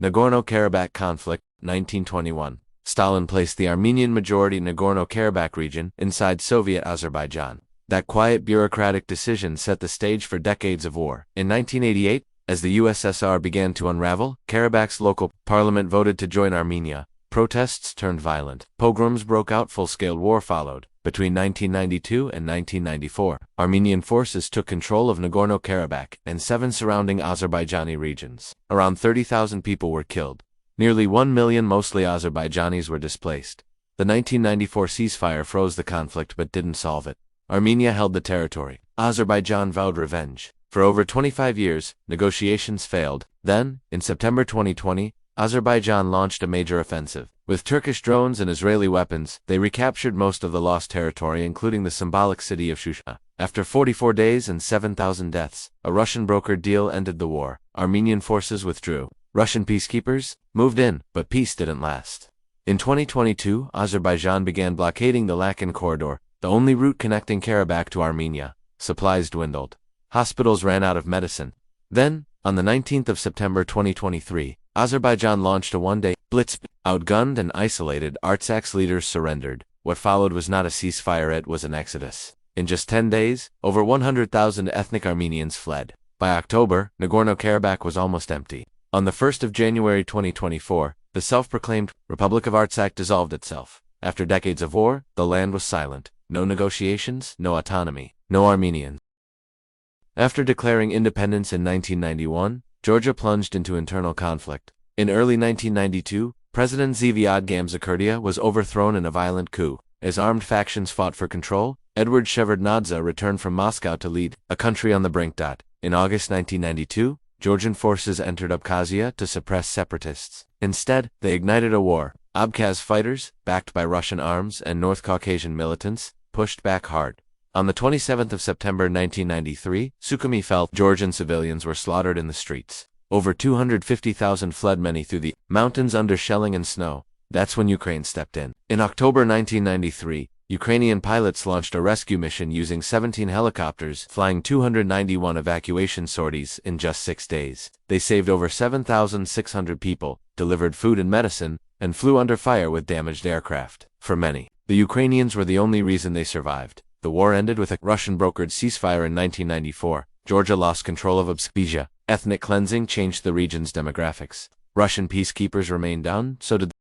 Nagorno Karabakh conflict, 1921. Stalin placed the Armenian-majority Nagorno Karabakh region inside Soviet Azerbaijan. That quiet bureaucratic decision set the stage for decades of war. In 1988, as the USSR began to unravel, Karabakh's local parliament voted to join Armenia. Protests turned violent. Pogroms broke out. Full-scale war followed. Between 1992 and 1994, Armenian forces took control of Nagorno Karabakh and 7 surrounding Azerbaijani regions. Around 30,000 people were killed. Nearly 1 million, mostly Azerbaijanis, were displaced. The 1994 ceasefire froze the conflict but didn't solve it. Armenia held the territory. Azerbaijan vowed revenge. For over 25 years, negotiations failed. Then, in September 2020, Azerbaijan launched a major offensive. With Turkish drones and Israeli weapons, they recaptured most of the lost territory, including the symbolic city of Shusha. After 44 days and 7,000 deaths, a Russian brokered deal ended the war. Armenian forces withdrew. Russian peacekeepers moved in, but peace didn't last. In 2022, Azerbaijan began blockading the Lakan corridor, the only route connecting Karabakh to Armenia. Supplies dwindled. Hospitals ran out of medicine. Then, on the 19th of September 2023, Azerbaijan launched a one-day blitz. Outgunned and isolated, Artsak's leaders surrendered. What followed was not a ceasefire, it was an exodus. In just 10 days, over 100,000 ethnic Armenians fled. By October, Nagorno-Karabakh was almost empty. On the 1st of January 2024, the self-proclaimed Republic of Artsakh dissolved itself. After decades of war, the land was silent. No negotiations, no autonomy, no Armenians. After declaring independence in 1991, Georgia plunged into internal conflict. In early 1992, President Zviad Gamzakirtia was overthrown in a violent coup. As armed factions fought for control, Edward Shevardnadze returned from Moscow to lead a country on the brink. In August 1992, Georgian forces entered Abkhazia to suppress separatists. Instead, they ignited a war. Abkhaz fighters, backed by Russian arms and North Caucasian militants, pushed back hard. On the 27th of September 1993, Sukhumi fell. Georgian civilians were slaughtered in the streets. Over 250,000 fled, many through the mountains under shelling and snow. That's when Ukraine stepped in. In October 1993, Ukrainian pilots launched a rescue mission using 17 helicopters, flying 291 evacuation sorties in just 6 days. They saved over 7,600 people, delivered food and medicine, and flew under fire with damaged aircraft. For many, the Ukrainians were the only reason they survived. The war ended with a Russian-brokered ceasefire in 1994. Georgia lost control of Abkhazia. Ethnic cleansing changed the region's demographics. Russian peacekeepers remained down, so did the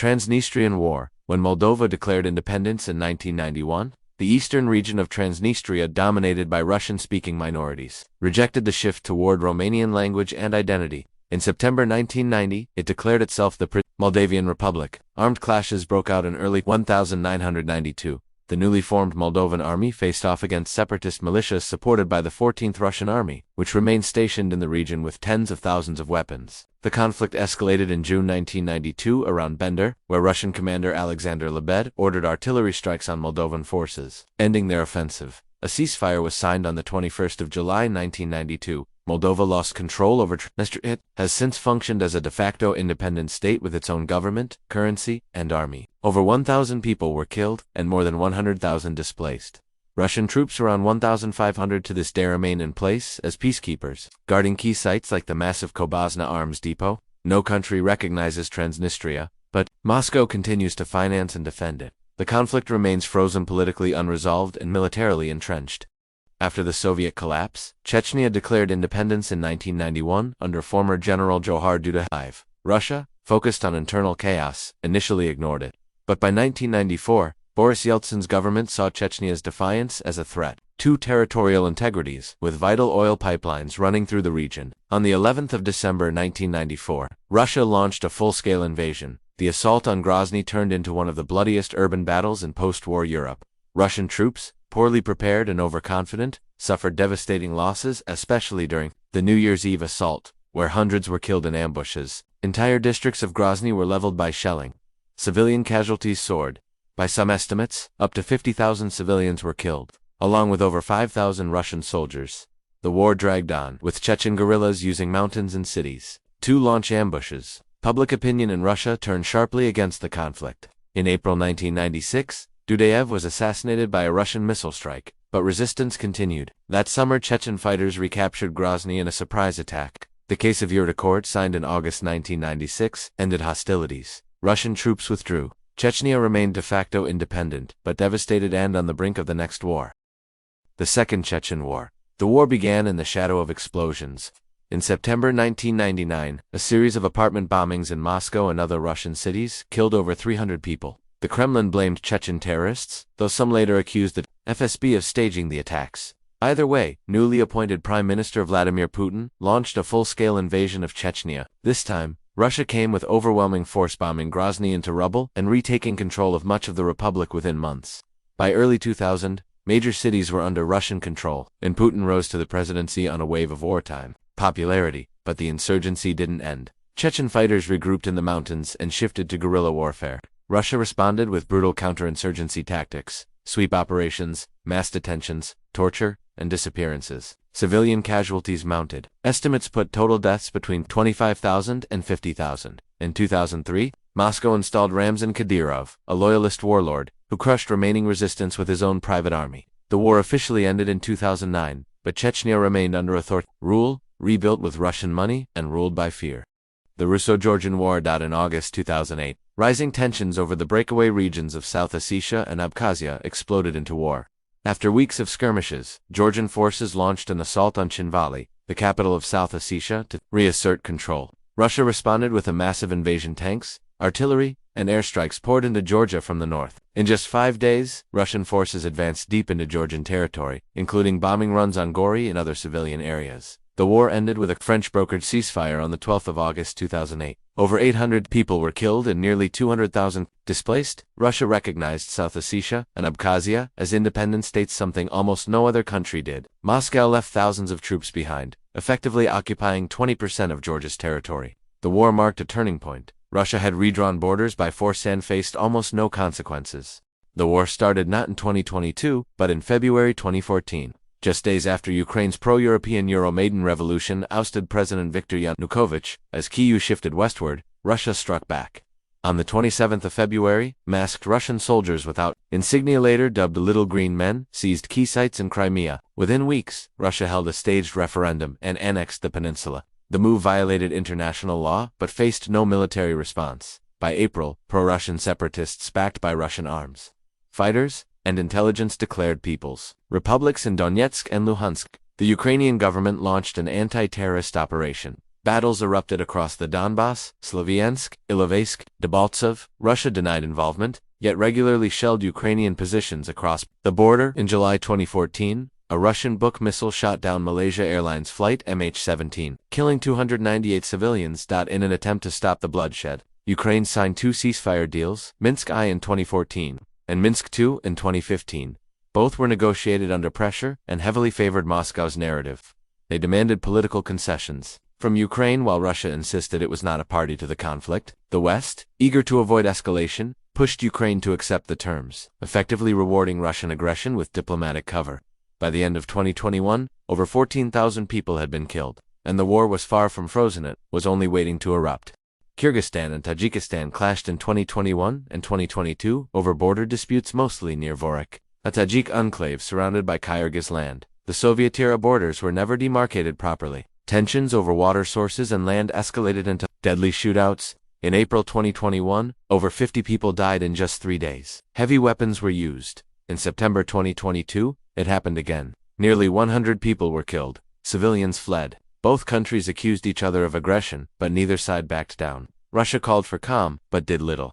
Transnistrian War. When Moldova declared independence in 1991, the eastern region of Transnistria, dominated by Russian-speaking minorities, rejected the shift toward Romanian language and identity. In September 1990, it declared itself the Moldavian Republic. Armed clashes broke out in early 1992. The newly formed Moldovan army faced off against separatist militias supported by the 14th Russian Army, which remained stationed in the region with tens of thousands of weapons. The conflict escalated in June 1992 around Bender, where Russian commander Alexander Lebed ordered artillery strikes on Moldovan forces, ending their offensive. A ceasefire was signed on the 21st of July 1992. Moldova lost control over Transnistria. It has since functioned as a de facto independent state with its own government, currency, and army. Over 1,000 people were killed, and more than 100,000 displaced. Russian troops, around 1,500 to this day, remain in place as peacekeepers, guarding key sites like the massive Kobazna arms depot. No country recognizes Transnistria, but Moscow continues to finance and defend it. The conflict remains frozen, politically unresolved, and militarily entrenched. After the Soviet collapse, Chechnya declared independence in 1991 under former General Johar Dudayev. Russia, focused on internal chaos, initially ignored it. But by 1994, Boris Yeltsin's government saw Chechnya's defiance as a threat to territorial integrities, with vital oil pipelines running through the region. On the 11th of December 1994, Russia launched a full-scale invasion. The assault on Grozny turned into one of the bloodiest urban battles in post-war Europe. Russian troops, poorly prepared and overconfident, suffered devastating losses, especially during the New Year's Eve assault, where hundreds were killed in ambushes. Entire districts of Grozny were leveled by shelling. Civilian casualties soared. By some estimates, up to 50,000 civilians were killed, along with over 5,000 Russian soldiers. The war dragged on, with Chechen guerrillas using mountains and cities to launch ambushes. Public opinion in Russia turned sharply against the conflict. In April 1996, Dudayev was assassinated by a Russian missile strike, but resistance continued. That summer, Chechen fighters recaptured Grozny in a surprise attack. The Case of Yurt Accord, signed in August 1996, ended hostilities. Russian troops withdrew. Chechnya remained de facto independent, but devastated and on the brink of the next war. The Second Chechen War. The war began in the shadow of explosions. In September 1999, a series of apartment bombings in Moscow and other Russian cities killed over 300 people. The Kremlin blamed Chechen terrorists, though some later accused the FSB of staging the attacks. Either way, newly appointed Prime Minister Vladimir Putin launched a full-scale invasion of Chechnya. This time, Russia came with overwhelming force, bombing Grozny into rubble and retaking control of much of the republic within months. By early 2000, major cities were under Russian control, and Putin rose to the presidency on a wave of wartime popularity, but the insurgency didn't end. Chechen fighters regrouped in the mountains and shifted to guerrilla warfare. Russia responded with brutal counterinsurgency tactics, sweep operations, mass detentions, torture, and disappearances. Civilian casualties mounted. Estimates put total deaths between 25,000 and 50,000. In 2003, Moscow installed Ramzan Kadyrov, a loyalist warlord, who crushed remaining resistance with his own private army. The war officially ended in 2009, but Chechnya remained under authoritarian rule, rebuilt with Russian money, and ruled by fear. The Russo-Georgian War. In August 2008, rising tensions over the breakaway regions of South Ossetia and Abkhazia exploded into war. After weeks of skirmishes, Georgian forces launched an assault on Chinvali, the capital of South Ossetia, to reassert control. Russia responded with a massive invasion. Tanks, artillery, and airstrikes poured into Georgia from the north. In just 5 days, Russian forces advanced deep into Georgian territory, including bombing runs on Gori and other civilian areas. The war ended with a French-brokered ceasefire on the 12th of August 2008. Over 800 people were killed and nearly 200,000 displaced. Russia recognized South Ossetia and Abkhazia as independent states, something almost no other country did. Moscow left thousands of troops behind, effectively occupying 20% of Georgia's territory. The war marked a turning point. Russia had redrawn borders by force and faced almost no consequences. The war started not in 2022, but in February 2014. Just days after Ukraine's pro-European Euromaidan revolution ousted President Viktor Yanukovych, as Kyiv shifted westward, Russia struck back. On the 27th of February, masked Russian soldiers without insignia, later dubbed Little Green Men, seized key sites in Crimea. Within weeks, Russia held a staged referendum and annexed the peninsula. The move violated international law, but faced no military response. By April, pro-Russian separatists backed by Russian arms fighters and intelligence declared people's republics in Donetsk and Luhansk. The Ukrainian government launched an anti-terrorist operation. Battles erupted across the Donbass, Slaviansk, Ilovaisk, Debaltseve. Russia denied involvement, yet regularly shelled Ukrainian positions across the border. In July 2014, a Russian Buk missile shot down Malaysia Airlines flight MH17, killing 298 civilians. In an attempt to stop the bloodshed, Ukraine signed 2 ceasefire deals, Minsk I in 2014 and Minsk II in 2015. Both were negotiated under pressure and heavily favored Moscow's narrative. They demanded political concessions from Ukraine while Russia insisted it was not a party to the conflict. The West, eager to avoid escalation, pushed Ukraine to accept the terms, effectively rewarding Russian aggression with diplomatic cover. By the end of 2021, over 14,000 people had been killed, and the war was far from frozen. It was only waiting to erupt. Kyrgyzstan and Tajikistan clashed in 2021 and 2022 over border disputes, mostly near Vorik, a Tajik enclave surrounded by Kyrgyz land. The Soviet-era borders were never demarcated properly. Tensions over water sources and land escalated into deadly shootouts. In April 2021, over 50 people died in just 3 days. Heavy weapons were used. In September 2022, it happened again. Nearly 100 people were killed. Civilians fled. Both countries accused each other of aggression, but neither side backed down. Russia called for calm, but did little.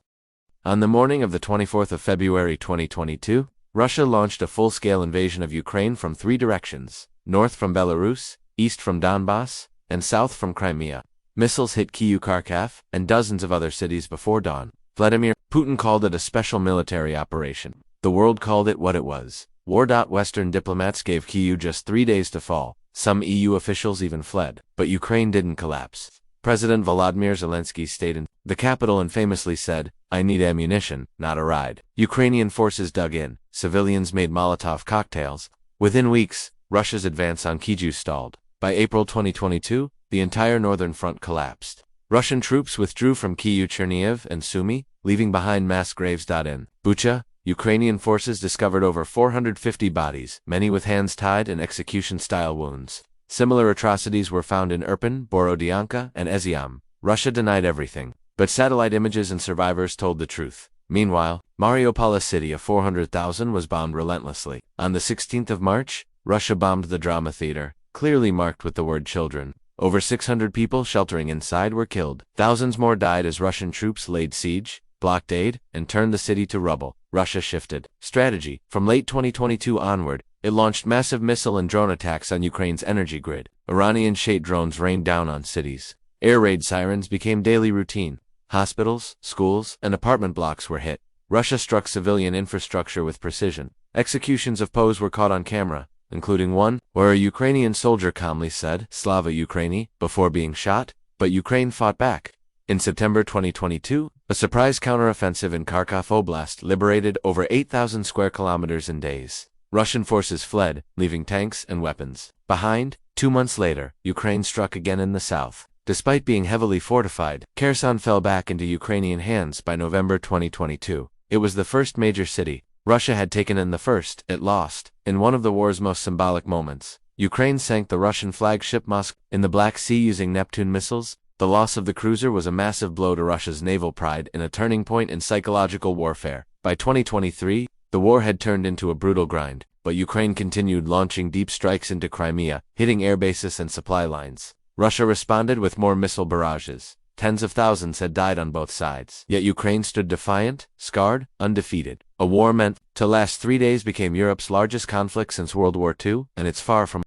On the morning of the 24th of February 2022, Russia launched a full-scale invasion of Ukraine from 3 directions: north from Belarus, east from Donbass, and south from Crimea. Missiles hit Kyiv, Kharkiv, and dozens of other cities before dawn. Vladimir Putin called it a special military operation. The world called it what it was: war. Western diplomats gave Kyiv just 3 days to fall. Some EU officials even fled, but Ukraine didn't collapse. President Volodymyr Zelensky stayed in the capital and famously said, "I need ammunition, not a ride." Ukrainian forces dug in. Civilians made Molotov cocktails. Within weeks, Russia's advance on Kyiv stalled. By April 2022, the entire northern front collapsed. Russian troops withdrew from Kyiv, Chernihiv, and Sumy, leaving behind mass graves. In Bucha, Ukrainian forces discovered over 450 bodies, many with hands tied and execution-style wounds. Similar atrocities were found in Irpin, Borodyanka, and Eziam. Russia denied everything, but satellite images and survivors told the truth. Meanwhile, Mariupol, a city of 400,000, was bombed relentlessly. On the 16th of March, Russia bombed the drama theater, clearly marked with the word children. Over 600 people sheltering inside were killed. Thousands more died as Russian troops laid siege, blockade, and turned the city to rubble. Russia shifted strategy. From late 2022 onward, it launched massive missile and drone attacks on Ukraine's energy grid. Iranian-shaped drones rained down on cities. Air raid sirens became daily routine. Hospitals, schools, and apartment blocks were hit. Russia struck civilian infrastructure with precision. Executions of POWs were caught on camera, including one where a Ukrainian soldier calmly said, "Slava Ukraini," before being shot, but Ukraine fought back. In September 2022, a surprise counteroffensive in Kharkov Oblast liberated over 8,000 square kilometers in days. Russian forces fled, leaving tanks and weapons behind. 2 months later, Ukraine struck again in the south. Despite being heavily fortified, Kherson fell back into Ukrainian hands by November 2022. It was the first major city Russia had taken, and the first it lost. In one of the war's most symbolic moments, Ukraine sank the Russian flagship Moskva in the Black Sea using Neptune missiles. The loss of the cruiser was a massive blow to Russia's naval pride and a turning point in psychological warfare. By 2023, the war had turned into a brutal grind, but Ukraine continued launching deep strikes into Crimea, hitting air bases and supply lines. Russia responded with more missile barrages. Tens of thousands had died on both sides. Yet Ukraine stood defiant, scarred, undefeated. A war meant to last 3 days became Europe's largest conflict since World War II, and it's far from